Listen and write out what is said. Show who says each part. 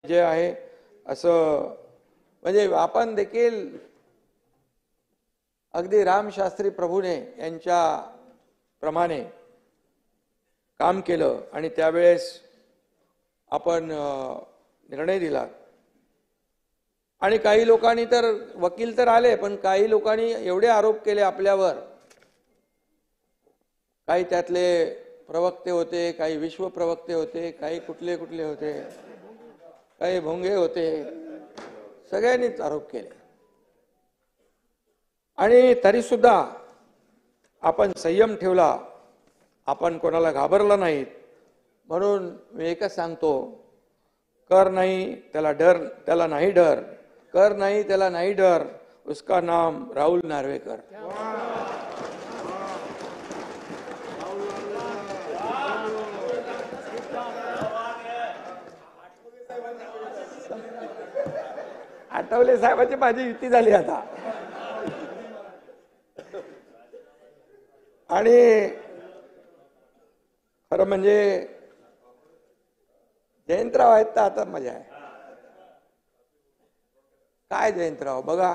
Speaker 1: जे आहे असं म्हणजे आपण देखील अगदी रामशास्त्री प्रभूने यांच्या प्रमाणे काम केलं आणि त्यावेळेस आपण निर्णय दिला आणि काही लोकांनी तर वकील तर आले पण काही लोकांनी एवढे आरोप केले आपल्यावर, काही त्यातले प्रवक्ते होते, काही विश्व प्रवक्ते होते, काही कुठले कुठले होते, काही भोंगे होते, सगळ्यांनीच आरोप केले आणि तरी सुद्धा आपण संयम ठेवला, आपण कोणाला घाबरला नाहीत. म्हणून मी एकच सांगतो, कर नहीं त्याला डर, त्याला नाही डर, कर नहीं त्याला नाही डर, उसका नाम राहुल नार्वेकर. आठवले साहेबांची माझी युती झाली आता. आणि खरं म्हणजे जयंतराव आहेत तर आता मजा आहे. काय जयंतराव बघा,